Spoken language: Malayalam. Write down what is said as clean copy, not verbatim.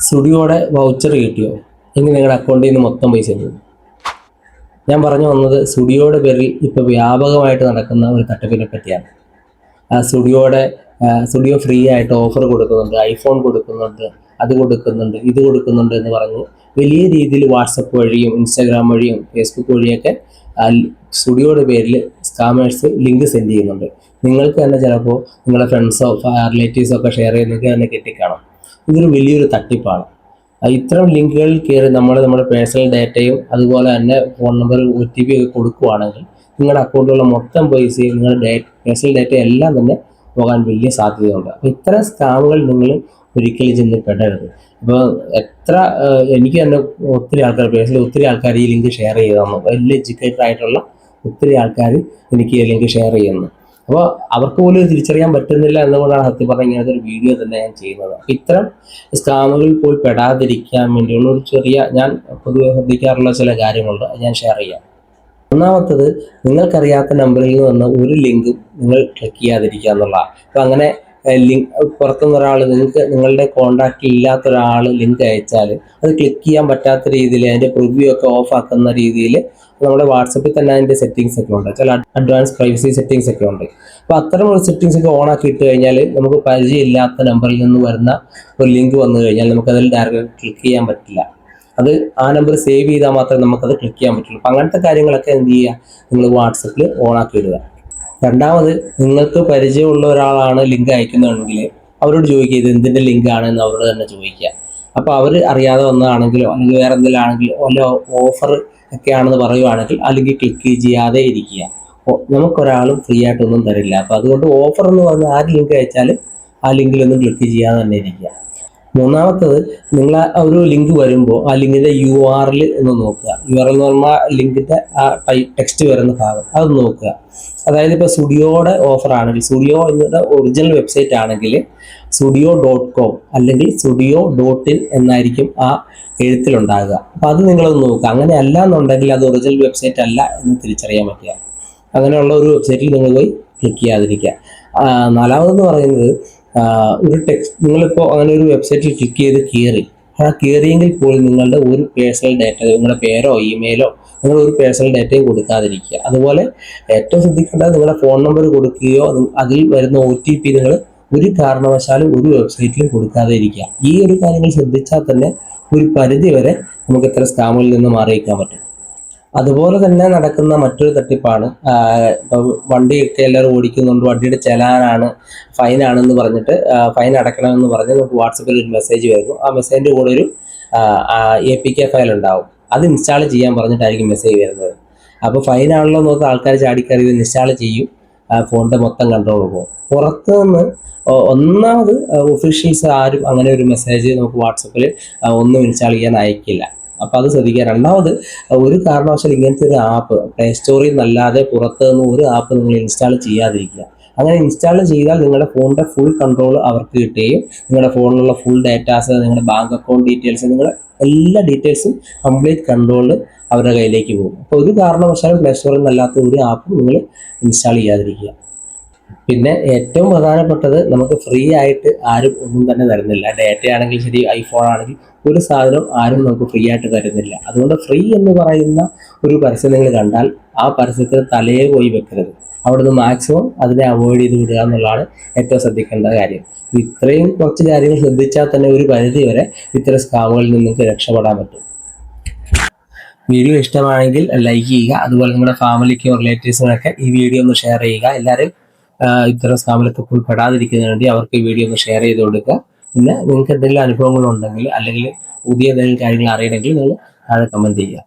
സ്റ്റുഡിയോയുടെ വൗച്ചർ കിട്ടിയോ എങ്കിൽ നിങ്ങളുടെ അക്കൗണ്ടിൽ നിന്ന് മൊത്തം പൈസ പോകും. ഞാൻ പറഞ്ഞു വന്നത് സ്റ്റുഡിയോയുടെ പേരിൽ ഇപ്പോൾ വ്യാപകമായിട്ട് നടക്കുന്ന ഒരു തട്ടിപ്പിനെ പറ്റിയാണ്. സ്റ്റുഡിയോ ഫ്രീ ആയിട്ട് ഓഫർ കൊടുക്കുന്നുണ്ട്, ഐഫോൺ കൊടുക്കുന്നുണ്ട്, അത് കൊടുക്കുന്നുണ്ട്, ഇത് കൊടുക്കുന്നുണ്ട് എന്ന് പറഞ്ഞ് വലിയ രീതിയിൽ വാട്സപ്പ് വഴിയും ഇൻസ്റ്റാഗ്രാം വഴിയും ഫേസ്ബുക്ക് വഴിയൊക്കെ സ്റ്റുഡിയോയുടെ പേരിൽ സ്കാമേഴ്സ് ലിങ്ക് സെൻഡ് ചെയ്യുന്നുണ്ട്. നിങ്ങൾക്ക് തന്നെ ചിലപ്പോൾ നിങ്ങളുടെ ഫ്രണ്ട്സോ റിലേറ്റീവ്സോ ഒക്കെ ഷെയർ ചെയ്യുന്നതൊക്കെ തന്നെ കിട്ടിക്കാണും. ഇതൊരു വലിയൊരു തട്ടിപ്പാണ്. ഇത്തരം ലിങ്കുകളിൽ കയറി നമ്മുടെ പേഴ്സണൽ ഡാറ്റയും അതുപോലെ തന്നെ ഫോൺ നമ്പർ OTP ഒക്കെ കൊടുക്കുകയാണെങ്കിൽ നിങ്ങളുടെ അക്കൗണ്ടിലുള്ള മൊത്തം പൈസയും നിങ്ങളുടെ പേഴ്സണൽ ഡാറ്റ എല്ലാം തന്നെ പോകാൻ വലിയ സാധ്യതയുണ്ട്. അപ്പോൾ ഇത്തരം സ്കാമുകൾ നിങ്ങൾ ഒരിക്കലും ചെന്ന് പെടരുത്. ഇപ്പോൾ എനിക്ക് തന്നെ ഒത്തിരി ആൾക്കാർ ഈ ലിങ്ക് ഷെയർ ചെയ്ത് തന്നു. വലിയ എഡ്യൂക്കേറ്റഡ് ആയിട്ടുള്ള ഒത്തിരി ആൾക്കാർ എനിക്ക് ഈ ലിങ്ക് ഷെയർ ചെയ്യുന്നു. അപ്പോൾ അവർക്ക് പോലും തിരിച്ചറിയാൻ പറ്റുന്നില്ല എന്നുകൊണ്ടാണ് സത്യം പറഞ്ഞാൽ ഇങ്ങനത്തെ ഒരു വീഡിയോ തന്നെ ഞാൻ ചെയ്യുന്നത്. അപ്പോൾ ഇത്തരം സ്കാമുകളിൽ പോയി പെടാതിരിക്കാൻ വേണ്ടിയുള്ള ഒരു ഞാൻ പൊതുവെ ശ്രദ്ധിക്കാറുള്ള ചില കാര്യങ്ങളുണ്ട്, ഞാൻ ഷെയർ ചെയ്യാം. ഒന്നാമത്തത്, നിങ്ങൾക്കറിയാത്ത നമ്പറിൽ നിന്ന് വന്ന ഒരു ലിങ്കും നിങ്ങൾ ക്ലിക്ക് ചെയ്യാതിരിക്കുക എന്നുള്ളതാണ്. അപ്പോൾ അങ്ങനെ ലിങ്ക് പുറത്തുനിന്ന് ഒരാൾ നിങ്ങളുടെ കോൺടാക്റ്റിൽ ഇല്ലാത്ത ഒരാൾ ലിങ്ക് അയച്ചാൽ അത് ക്ലിക്ക് ചെയ്യാൻ പറ്റാത്ത രീതിയിൽ അതിൻ്റെ പ്രിവ്യൂ ഒക്കെ ഓഫ് ആക്കുന്ന രീതിയിൽ നമ്മുടെ വാട്സപ്പിൽ തന്നെ അതിൻ്റെ സെറ്റിങ്സ് ഒക്കെ ഉണ്ട്, ചില അഡ്വാൻസ് പ്രൈവസി സെറ്റിങ്സ് ഒക്കെ ഉണ്ട്. അപ്പോൾ അത്തരം ഒരു സെറ്റിങ്സ് ഒക്കെ ഓൺ ആക്കി ഇട്ട് കഴിഞ്ഞാൽ നമുക്ക് പരിചയമില്ലാത്ത നമ്പറിൽ നിന്ന് വരുന്ന ഒരു ലിങ്ക് വന്നു കഴിഞ്ഞാൽ നമുക്കതിൽ ഡയറക്റ്റ് ക്ലിക്ക് ചെയ്യാൻ പറ്റില്ല. അത് ആ നമ്പർ സേവ് ചെയ്താൽ മാത്രമേ നമുക്കത് ക്ലിക്ക് ചെയ്യാൻ പറ്റുള്ളൂ. അപ്പം അങ്ങനത്തെ കാര്യങ്ങളൊക്കെ എന്ത് ചെയ്യുക, നിങ്ങൾ വാട്സപ്പിൽ ഓൺ ആക്കി ഇടുക. രണ്ടാമത്, നിങ്ങൾക്ക് പരിചയമുള്ള ഒരാളാണ് ലിങ്ക് അയക്കുന്നതെങ്കിൽ അവരോട് ചോദിക്കുക ഇത് എന്തിൻ്റെ ലിങ്കാണ് എന്ന് അവരോട് തന്നെ ചോദിക്കുക. അപ്പോൾ അവർ അറിയാതെ വന്നതാണെങ്കിലോ അല്ലെങ്കിൽ വേറെ എന്തെങ്കിലും ആണെങ്കിലോ വല്ല ഓഫർ ഒക്കെ ആണെന്ന് പറയുവാണെങ്കിൽ ആ ലിങ്ക് ക്ലിക്ക് ചെയ്യാതെ ഇരിക്കുക. നമുക്കൊരാളും ഫ്രീ ആയിട്ടൊന്നും തരില്ല. അപ്പോൾ അതുകൊണ്ട് ഓഫർ എന്ന് പറഞ്ഞാൽ ആര് ലിങ്ക് അയച്ചാലും ആ ലിങ്കിലൊന്നും ക്ലിക്ക് ചെയ്യാതെ തന്നെ ഇരിക്കുക. മൂന്നാമത്തത്, നിങ്ങൾ ഒരു ലിങ്ക് വരുമ്പോൾ ആ ലിങ്കിൻ്റെ URL ഒന്ന് നോക്കുക. URL എന്ന് പറഞ്ഞാൽ ലിങ്കിൻ്റെ ആ ടെക്സ്റ്റ് വരുന്ന ഭാഗം അത് നോക്കുക. അതായത് ഇപ്പോൾ സ്റ്റുഡിയോയുടെ ഓഫർ ആണെങ്കിൽ, സ്റ്റുഡിയോ എന്നത് ഒറിജിനൽ വെബ്സൈറ്റ് ആണെങ്കിൽ studio.com അല്ലെങ്കിൽ studio.in എന്നായിരിക്കും ആ എഴുത്തിലുണ്ടാകുക. അപ്പോൾ അത് നിങ്ങളൊന്ന് നോക്കുക. അങ്ങനെ അല്ല എന്നുണ്ടെങ്കിൽ അത് ഒറിജിനൽ വെബ്സൈറ്റ് അല്ല എന്ന് തിരിച്ചറിയാൻ പറ്റുക. അങ്ങനെയുള്ള ഒരു വെബ്സൈറ്റിൽ നിങ്ങൾ പോയി ക്ലിക്ക് ചെയ്യാതിരിക്കുക. നാലാമതെന്ന് പറയുന്നത്, ഒരു നിങ്ങളിപ്പോൾ അങ്ങനെ ഒരു വെബ്സൈറ്റിൽ ക്ലിക്ക് ചെയ്ത് കയറിയെങ്കിൽ പോലും നിങ്ങളുടെ ഒരു പേഴ്സണൽ ഡാറ്റ, നിങ്ങളുടെ പേരോ ഇമെയിലോ നിങ്ങൾ ഒരു പേഴ്സണൽ ഡാറ്റയും കൊടുക്കാതിരിക്കുക. അതുപോലെ ഏറ്റവും ശ്രദ്ധിക്കേണ്ടത്, നിങ്ങളുടെ ഫോൺ നമ്പർ കൊടുക്കുകയോ അതിൽ വരുന്ന OTP നിങ്ങൾ ഒരു കാരണവശാലും ഒരു വെബ്സൈറ്റിലും കൊടുക്കാതെ ഇരിക്കുക. ഈ ഒരു കാര്യങ്ങൾ ശ്രദ്ധിച്ചാൽ തന്നെ ഒരു പരിധി വരെ നമുക്ക് ഇത്തരം സ്കാമുകളിൽ നിന്ന് മാറിയിരിക്കാൻ പറ്റും. അതുപോലെ തന്നെ നടക്കുന്ന മറ്റൊരു തട്ടിപ്പാണ്, വണ്ടിയൊക്കെ എല്ലാവരും ഓടിക്കുന്നുണ്ട്, വണ്ടിയുടെ ചെലാനാണ്, ഫൈനാണെന്ന് പറഞ്ഞിട്ട് ഫൈൻ അടയ്ക്കണമെന്ന് പറഞ്ഞ് നമുക്ക് വാട്സപ്പിൽ ഒരു മെസ്സേജ് വരുന്നു. ആ മെസ്സേജിൻ്റെ കൂടെ ഒരു APK ഫയൽ ഉണ്ടാവും. അത് ഇൻസ്റ്റാൾ ചെയ്യാൻ പറഞ്ഞിട്ടായിരിക്കും മെസ്സേജ് വരുന്നത്. അപ്പോൾ ഫൈനാണല്ലോ നോക്കി ആൾക്കാർ ചാടിക്കറി ഇത് ഇൻസ്റ്റാൾ ചെയ്യും, ഫോണിൻ്റെ മൊത്തം കൺട്രോൾ പോകും. പുറത്തുനിന്ന് ഒന്നാമത് ഒഫീഷ്യൽസ് ആരും അങ്ങനെ ഒരു മെസ്സേജ് നമുക്ക് വാട്സപ്പിൽ ഒന്നും ഇൻസ്റ്റാൾ ചെയ്യാൻ അയക്കില്ല. അപ്പോൾ അത് ശ്രദ്ധിക്കുക. രണ്ടാമത്, ഒരു കാരണവശാലും ഇങ്ങനത്തെ ഒരു ആപ്പ് പ്ലേ സ്റ്റോറിൽ നിന്നല്ലാതെ പുറത്തു നിന്ന് ഒരു ആപ്പ് നിങ്ങൾ ഇൻസ്റ്റാൾ ചെയ്യാതിരിക്കുക. അങ്ങനെ ഇൻസ്റ്റാൾ ചെയ്താൽ നിങ്ങളുടെ ഫോണിൻ്റെ ഫുൾ കൺട്രോൾ അവർക്ക് കിട്ടുകയും നിങ്ങളുടെ ഫോണിലുള്ള ഫുൾ ഡാറ്റാസ്, നിങ്ങളുടെ ബാങ്ക് അക്കൗണ്ട് ഡീറ്റെയിൽസ്, നിങ്ങളുടെ എല്ലാ ഡീറ്റെയിൽസും കംപ്ലീറ്റ് കൺട്രോൾ അവരുടെ കയ്യിലേക്ക് പോകും. അപ്പോൾ ഒരു കാരണവശാലും പ്ലേ സ്റ്റോറിൽ നിന്നല്ലാത്ത ഒരു ആപ്പ് നിങ്ങൾ ഇൻസ്റ്റാൾ ചെയ്യാതിരിക്കുക. പിന്നെ ഏറ്റവും പ്രധാനപ്പെട്ടത്, നമുക്ക് ഫ്രീ ആയിട്ട് ആരും ഒന്നും തന്നെ തരുന്നില്ല. ഡാറ്റ ആണെങ്കിൽ ശരി, ഐഫോൺ ആണെങ്കിൽ ഒരു സാധനം ആരും നമുക്ക് ഫ്രീ ആയിട്ട് തരുന്നില്ല. അതുകൊണ്ട് ഫ്രീ എന്ന് പറയുന്ന ഒരു പരസ്യം നിങ്ങൾ കണ്ടാൽ ആ പരസ്യത്തിന് തലയെ പോയി വെക്കരുത്. അവിടുന്ന് മാക്സിമം അതിനെ അവോയ്ഡ് ചെയ്ത് വിടുക എന്നുള്ളതാണ് ഏറ്റവും ശ്രദ്ധിക്കേണ്ട കാര്യം. ഇത്രയും കുറച്ച് കാര്യങ്ങൾ ശ്രദ്ധിച്ചാൽ തന്നെ ഒരു പരിധി വരെ ഇത്തരം സ്കാമുകളിൽ നിങ്ങൾക്ക് രക്ഷപ്പെടാൻ പറ്റും. വീഡിയോ ഇഷ്ടമാണെങ്കിൽ ലൈക്ക് ചെയ്യുക. അതുപോലെ നിങ്ങളുടെ ഫാമിലിക്കും റിലേറ്റീവ്സിനൊക്കെ ഈ വീഡിയോ ഒന്ന് ഷെയർ ചെയ്യുക. എല്ലാവരും ഇത്തരം സ്കാമിലൊക്കെ പോയി പെടാതിരിക്കുന്നതിന് വേണ്ടി അവർക്ക് ഈ വീഡിയോ ഒന്ന് ഷെയർ ചെയ്ത് കൊടുക്കുക. പിന്നെ നിങ്ങൾക്ക് എന്തെങ്കിലും അനുഭവങ്ങളുണ്ടെങ്കിൽ അല്ലെങ്കിൽ പുതിയ എന്തെങ്കിലും കാര്യങ്ങൾ അറിയണമെങ്കിൽ നിങ്ങൾ താഴെ കമൻറ്റ് ചെയ്യുക.